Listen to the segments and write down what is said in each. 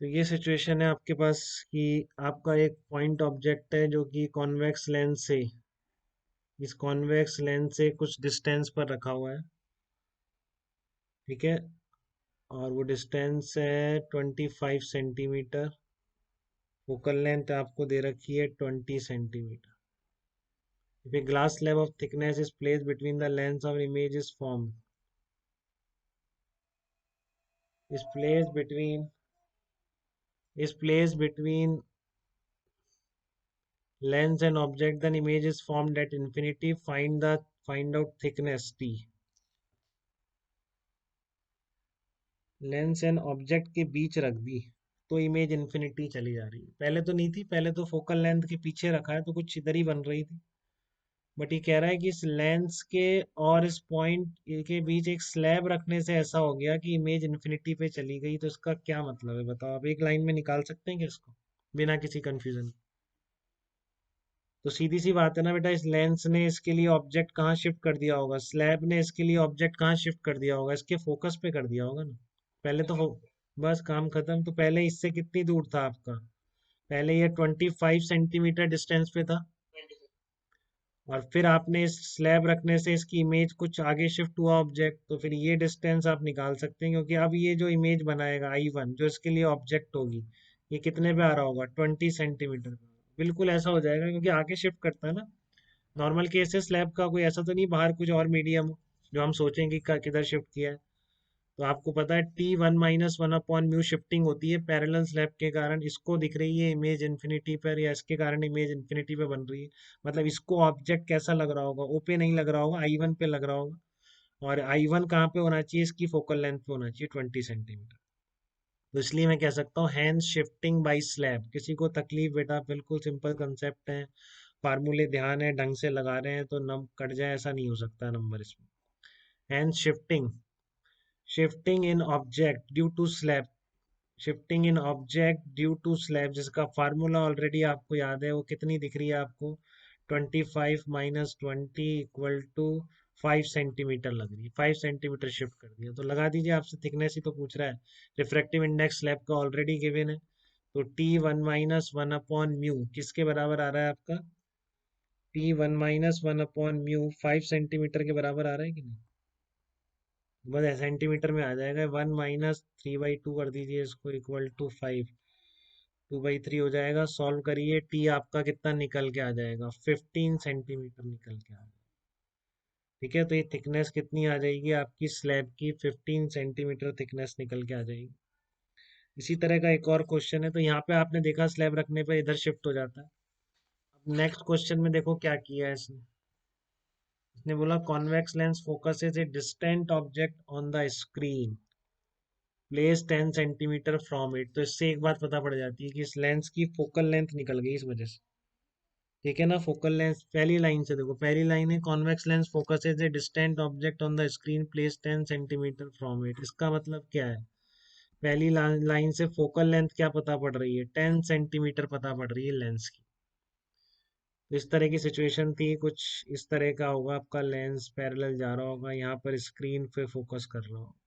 तो ये सिचुएशन है आपके पास कि आपका एक पॉइंट ऑब्जेक्ट है जो कि कॉन्वेक्स लेंस से इस कॉन्वेक्स लेंस से कुछ डिस्टेंस पर रखा हुआ है। ठीक है। और वो डिस्टेंस है 25 सेंटीमीटर। फोकल लेंथ आपको दे रखी है 20 centimetre. If a glass slab of thickness is placed between the lens of image is formed, is placed between is placed between lens and object, then image is formed at infinity. Find out thickness t. Lens and object के बीच रख दी तो image infinity चली जा रही है। पहले तो नहीं थी, पहले तो फोकल लेंथ के पीछे रखा है तो कुछ इधर ही बन रही थी। बट ये कह रहा है कि इस लेंस के और इस पॉइंट के बीच एक स्लैब रखने से ऐसा हो गया कि इमेज इन्फिनिटी पे चली गई। तो इसका क्या मतलब है बताओ? आप एक लाइन में निकाल सकते हैं क्या इसको बिना किसी कंफ्यूजन? तो सीधी सी बात है ना बेटा, इस लेंस ने इसके लिए ऑब्जेक्ट कहाँ शिफ्ट कर दिया होगा? स्लैब ने इसके लिए ऑब्जेक्ट कहाँ शिफ्ट कर दिया होगा? इसके फोकस पे कर दिया होगा ना। पहले तो बस काम खत्म। तो पहले इससे कितनी दूर था आपका? पहले ये 25 सेंटीमीटर डिस्टेंस पे था। और फिर आपने इस स्लैब रखने से इसकी इमेज कुछ आगे शिफ्ट हुआ ऑब्जेक्ट, तो फिर ये डिस्टेंस आप निकाल सकते हैं। क्योंकि अब ये जो इमेज बनाएगा I1 जो इसके लिए ऑब्जेक्ट होगी, ये कितने पे आ रहा होगा? 20 सेंटीमीटर पे। बिल्कुल ऐसा हो जाएगा क्योंकि आगे शिफ्ट करता है ना। नॉर्मल केस है स्लैब का, कोई ऐसा तो नहीं बाहर कुछ और मीडियम हो जो हम सोचें कि किधर शिफ्ट किया है। तो आपको पता है T1 - 1/म्यू शिफ्टिंग होती है पैरेलल स्लैब के कारण। इसको दिख रही है इमेज इन्फिनिटी पर, या इसके कारण इमेज इन्फिनिटी पे बन रही है। मतलब इसको ऑब्जेक्ट कैसा लग रहा होगा? ओ पे नहीं लग रहा होगा, I1 पे लग रहा होगा। और I1 कहाँ पे होना चाहिए? इसकी फोकल लेंथ पे होना चाहिए 20 सेंटीमीटर। तो इसलिए मैं कह सकता हूँ हैंड शिफ्टिंग बाई स्लैब। किसी को तकलीफ बेटा, बिल्कुल सिंपल कंसेप्ट है। फार्मूले ध्यान है, ढंग से लगा रहे हैं तो नम कट जाए ऐसा नहीं हो सकता नंबर इसमें। Hand shifting, shifting in object due to slab, shifting in object due to slab, जिसका फार्मूला ऑलरेडी आपको याद है। वो कितनी दिख रही है आपको? 25 - 20 = 5 सेंटीमीटर लग रही है। 5 सेंटीमीटर शिफ्ट कर दिया तो लगा दीजिए। आपसे थिकनेस ही तो पूछ रहा है। रिफ्रैक्टिव इंडेक्स स्लैब का ऑलरेडी गिवन है। तो T1 - 1/म्यू किसके बराबर आ रहा है आपका? T1 - 1/म्यू 5 सेंटीमीटर के बराबर आ रहा है कि नहीं? बस सेंटीमीटर में आ जाएगा। 1 - 3/2 कर दीजिए इसको, इक्वल टू 5। 2/3 हो जाएगा। सॉल्व करिए, टी आपका कितना निकल के आ जाएगा? 15 सेंटीमीटर निकल के आ जाएगा। ठीक है। तो ये थिकनेस कितनी आ जाएगी आपकी स्लैब की? 15 सेंटीमीटर थिकनेस निकल के आ जाएगी। इसी तरह का एक और क्वेश्चन है। तो यहाँ पे आपने देखा स्लैब रखने पे इधर शिफ्ट हो जाता है। अब नेक्स्ट क्वेश्चन में देखो क्या किया है इसने। इसने बोला convex lens focuses a distant object on the screen, place 10 centimetre from it. तो इससे एक बात पता पड़ जाती है कि इस लेंस की फोकल लेंथ निकल गई इस वजह से। ठीक है ना। फोकल लेंस पहली लाइन से देखो, पहली लाइन है convex lens focuses a distant object on the screen, place 10 centimetre from it. इसका मतलब क्या है? पहली लाइन से फोकल लेंथ क्या पता पड़ रही है? 10 सेंटीमीटर पता पड़ रही है लेंस की। तो इस तरह की सिचुएशन थी, कुछ इस तरह का होगा। आपका लेंस पैरेलल जा रहा होगा, यहाँ पर स्क्रीन पे फोकस कर रहा होगा।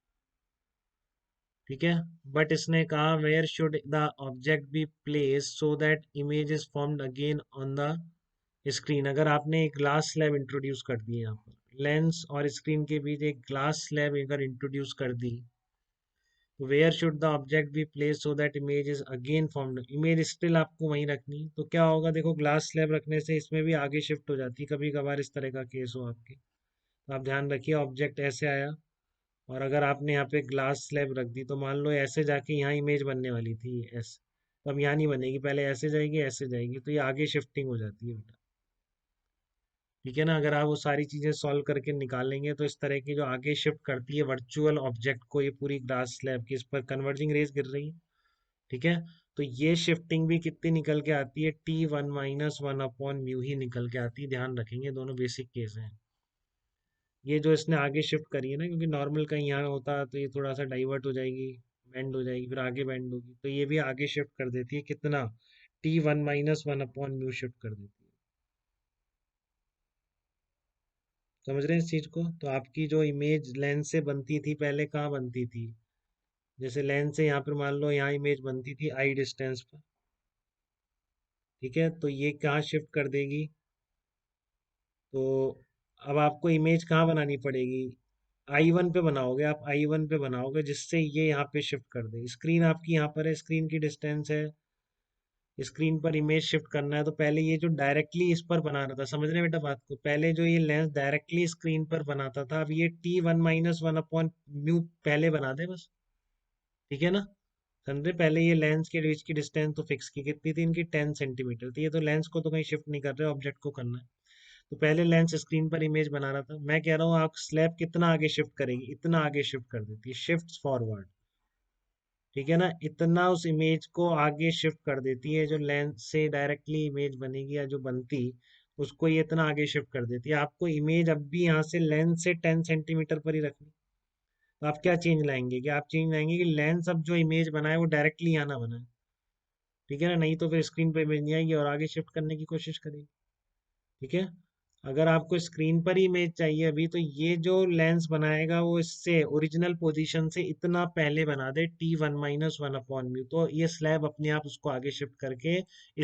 ठीक है। बट इसने कहा where should the object be place so that image is formed again on the screen. अगर आपने एक ग्लास स्लैब इंट्रोड्यूस कर दी, यहाँ पर लेंस और स्क्रीन के बीच एक ग्लास स्लैब अगर इंट्रोड्यूस कर दी, तो where should the object be place so that image is again formed. Image still आपको वहीं रखनी। तो क्या होगा देखो, ग्लास स्लैब रखने से इसमें भी आगे शिफ्ट हो जाती है। कभी कभार इस तरह का केस हो आपके, तो आप ध्यान रखिए। ऑब्जेक्ट ऐसे आया और अगर आपने यहाँ पे ग्लास स्लैब रख दी, तो मान लो ऐसे जाके यहाँ इमेज बनने वाली थी ऐसे, तो अब यहाँ नहीं बनेगी, पहले ऐसे जाएगी ऐसे जाएगी, तो ये आगे शिफ्टिंग हो जाती है बेटा। ठीक है ना। अगर आप वो सारी चीजें सॉल्व करके निकालेंगे तो इस तरह की जो आगे शिफ्ट करती है वर्चुअल ऑब्जेक्ट को, ये पूरी ग्लास स्लैब की इस पर कन्वर्जिंग रेज गिर रही है। ठीक है। तो ये शिफ्टिंग भी कितनी निकल के आती है? T1 - 1/म्यू ही निकल के आती है। ध्यान रखेंगे, दोनों बेसिक केस हैं। ये जो इसने आगे शिफ्ट करी है ना, क्योंकि नॉर्मल कहीं यहाँ होता तो ये थोड़ा सा डाइवर्ट हो जाएगी, बेंड हो जाएगी, फिर आगे बेंड होगी, तो ये भी आगे शिफ्ट कर देती है। कितना? T1 - 1/म्यू शिफ्ट कर देती है। समझ रहे हैं इस चीज को? तो आपकी जो इमेज लेंस से बनती थी पहले, कहाँ बनती थी? जैसे लेंस से यहाँ पर मान लो यहाँ इमेज बनती थी आई डिस्टेंस पर, ठीक है, तो ये कहाँ शिफ्ट कर देगी, तो अब आपको इमेज कहाँ बनानी पड़ेगी, आई 1 पे बनाओगे, आप आई 1 पे बनाओगे जिससे ये यहाँ पे शिफ्ट कर दे। स्क्रीन आपकी यहाँ पर है, स्क्रीन की डिस्टेंस है, स्क्रीन पर इमेज शिफ्ट करना है, तो पहले ये जो डायरेक्टली इस पर बना रहा था, समझ रहे हैं बेटा बात को, पहले जो ये लेंस डायरेक्टली स्क्रीन पर बनाता था, अब ये T1 - 1 अपॉन म्यू पहले बना दे बस, ठीक है ना। समझे, पहले ये लेंस के बीच की डिस्टेंस तो फिक्स की कितनी थी इनकी, 10 सेंटीमीटर थी, ये तो लेंस को तो कहीं शिफ्ट नहीं कर रहे, ऑब्जेक्ट को करना है। तो पहले लेंस स्क्रीन पर इमेज बना रहा था, मैं कह रहा हूँ आप स्लैब कितना आगे शिफ्ट करेगी, इतना आगे शिफ्ट कर देती है, शिफ्ट फॉरवर्ड, ठीक है ना, इतना उस इमेज को आगे शिफ्ट कर देती है, जो लेंस से डायरेक्टली इमेज बनेगी या जो बनती, उसको ये इतना आगे शिफ्ट कर देती है। आपको इमेज अब भी यहाँ से लेंस से 10 सेंटीमीटर पर ही रखनी, तो आप क्या चेंज लाएंगे, कि आप चेंज लाएंगे कि लेंस अब जो इमेज बनाए वो डायरेक्टली यहाँ ना बनाए, ठीक है ना, नहीं तो फिर स्क्रीन पर इमेज नहीं आएगी और आगे शिफ्ट करने की कोशिश करेगी, ठीक है। अगर आपको स्क्रीन पर ही इमेज चाहिए अभी, तो ये जो लेंस बनाएगा वो इससे ओरिजिनल पोजीशन से इतना पहले बना दे, T1 - 1 अपॉन म्यू, तो ये स्लैब अपने आप उसको आगे शिफ्ट करके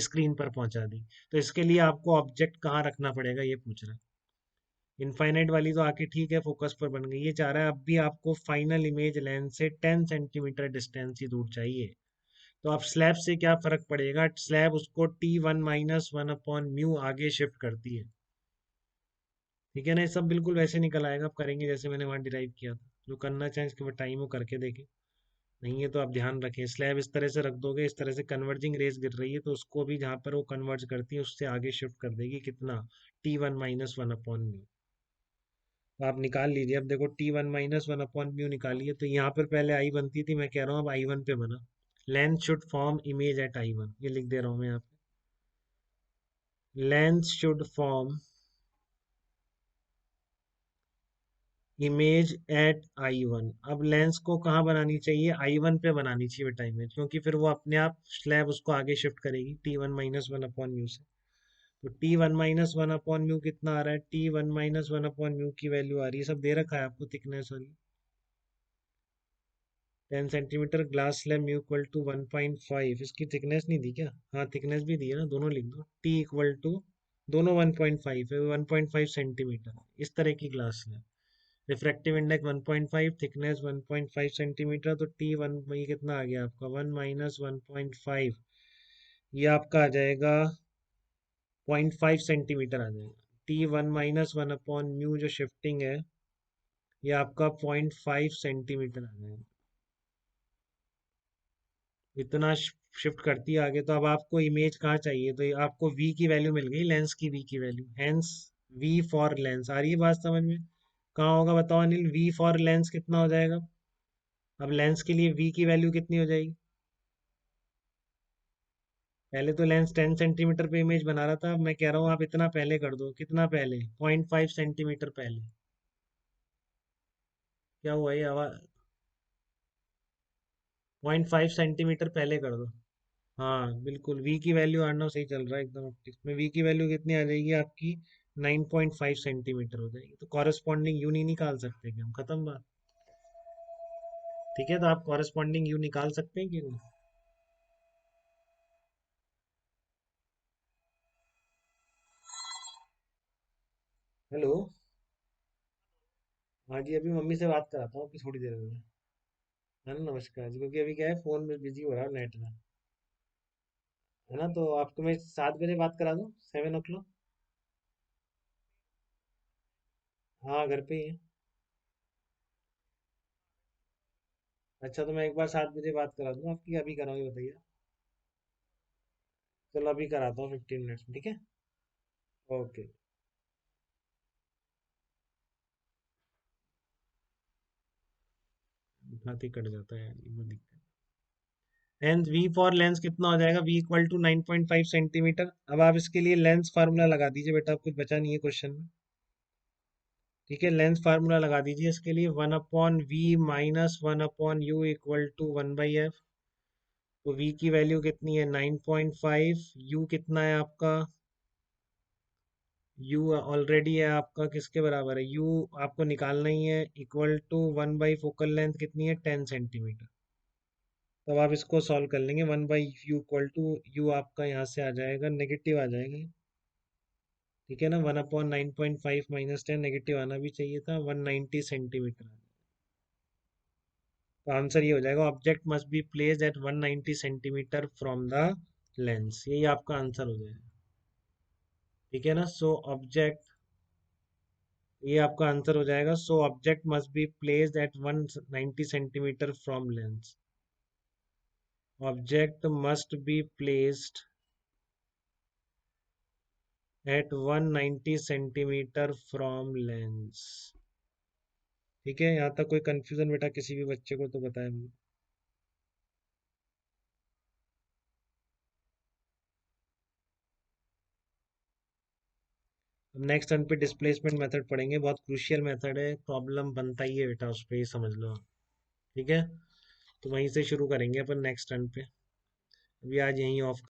स्क्रीन पर पहुंचा दी। तो इसके लिए आपको ऑब्जेक्ट कहाँ रखना पड़ेगा ये पूछ रहा है। इनफाइनाइट वाली तो आके ठीक है फोकस पर बन गई, ये चाह रहा है अब भी आपको फाइनल इमेज लेंस से 10 सेंटीमीटर डिस्टेंस ही दूर चाहिए। तो अब स्लैब से क्या फर्क पड़ेगा, स्लैब उसको T1 - 1 अपॉन म्यू आगे शिफ्ट करती है, ठीक है ना। ये सब बिल्कुल वैसे निकल आएगा, आप करेंगे जैसे मैंने वहाँ डिराइव किया था। जो करना चाहें इसके बाद टाइम हो करके देखें, नहीं है तो आप ध्यान रखें, स्लैब इस तरह से रख दोगे, इस तरह से कन्वर्जिंग रेस गिर रही है तो उसको भी जहाँ पर वो कन्वर्ज करती है उससे आगे शिफ्ट कर देगी, कितना, T1 - 1 अपॉन म्यू। तो आप निकाल लीजिए, अब देखो T1 - 1 अपॉन म्यू निकालिए, तो यहाँ पर पहले आई बनती थी, मैं कह रहा हूँ अब आई 1 पे बना, length should form image at eye 1, ये लिख दे रहा हूँ मैं यहाँ पे, length should form image at eye 1। अब लेंस को कहाँ बनानी चाहिए, आई 1 पे बनानी चाहिए बेटा इमेज, क्योंकि फिर वो अपने आप स्लैब उसको आगे शिफ्ट करेगी T1 - 1 अपॉन म्यू से। तो T1 - 1 अपॉन म्यू कितना आ रहा है, T1 - 1 अपॉन म्यू की वैल्यू आ रही है, सब दे रखा है आपको, थिकनेस और 10 centimetre, glass slab mu equal to 1.5, इसकी थिकनेस नहीं दी क्या, हाँ थिकनेस भी दी है ना, दोनों लिख दो, T इक्वल टू, दोनों 1.5 है, 1.5 सेंटीमीटर, इस तरह की glass slab, refractive index 1.5, thickness 1.5 centimetre, तो T1 ये कितना आ गया आपका, 1 - 1.5, ये आपका आ जाएगा 0.5 सेंटीमीटर आ जाएगा। T1 - 1 अपॉन म्यू जो शिफ्टिंग है, ये आपका 0.5 सेंटीमीटर आ जाएगा, इतना शिफ्ट करती है आगे। तो अब आपको इमेज कहाँ चाहिए, तो ये आपको V की वैल्यू मिल गई, लेंस की V की value, hence V for lens, आ रही है बात समझ में, कहाँ होगा बताओ अनिल, V फॉर लेंस कितना हो जाएगा, अब लेंस के लिए V की वैल्यू कितनी हो जाएगी, पहले तो लेंस 10 सेंटीमीटर पे इमेज बना रहा था, अब मैं कह रहा हूँ आप इतना पहले कर दो, कितना पहले, 0.5 सेंटीमीटर पहले, क्या हुआ ये आवाज, 0.5 सेंटीमीटर पहले कर दो, हाँ बिल्कुल, वी की वैल्यू आना सही चल रहा है एकदम, इसमें वी की वैल्यू कितनी आ जाएगी आपकी, 9.5 सेंटीमीटर हो जाएगी, तो कॉरेस्पॉन्डिंग यू नहीं निकाल सकते क्या हम, खत्म बात, ठीक है, तो आप कॉरेस्पॉन्डिंग यू निकाल सकते हैं कि नहीं। हेलो, हाँ जी, अभी मम्मी से बात कराता हूँ, अभी थोड़ी देर में, है ना, नमस्कार जी, क्योंकि अभी क्या है फोन में बिजी हो रहा है नेट में, है ना, तो आपको मैं 7 बजे बात करा दूँ, 7 o'clock, हाँ घर पे ही है। अच्छा, तो मैं एक बार 7 बजे बात करा दूँ आपकी, अभी कराऊँ ये बताइए। चलो अभी कराता हूँ 15 मिनट्स में, ठीक है, ओके। उठाते ही कट जाता है यार, ये वो दिक्कत है। लेंस वी फॉर लेंस कितना हो जाएगा, वी इक्वल टू 9.5 सेंटीमीटर। अब आप इसके लिए लेंस फार्मूला लगा दीजिए बेटा, अब कुछ बचा नहीं है क्वेश्चन में, ठीक है, लेंस फार्मूला लगा दीजिए इसके लिए, 1/v - 1/u equal to 1/f। तो v की वैल्यू कितनी है, 9.5, u कितना है आपका, u ऑलरेडी है आपका किसके बराबर है, u आपको निकालना ही है, इक्वल टू 1/फोकल लेंथ कितनी है, 10 सेंटीमीटर, तब आप इसको सॉल्व कर लेंगे। 1/u इक्वल टू यू आपका यहाँ से आ जाएगा, नेगेटिव आ जाएगा। ठीक है ना, 1/9.5 -10 नेगेटिव आना भी चाहिए था, 190 सेंटीमीटर। तो आंसर ये हो जाएगा, object must be placed at 190 centimetre from the lens. यही आपका आंसर हो जाएगा। ठीक है ना, सो ऑब्जेक्ट, ये आपका आंसर हो जाएगा। So object must be placed at 190 centimetre from lens. Object must be placed at 190 centimetre from lens. ठीक है, यहाँ तक कोई कंफ्यूजन बेटा किसी भी बच्चे को तो बताए मुझे। अब नेक्स्ट टर्न पे डिस्प्लेसमेंट मेथड पढ़ेंगे, बहुत क्रूशियल मेथड है, प्रॉब्लम बनता ही है बेटा उस पे, ही समझ लो आप। ठीक है, तो वहीं से शुरू करेंगे अपन नेक्स्ट टर्न पे। अभी आज यहीं ऑफ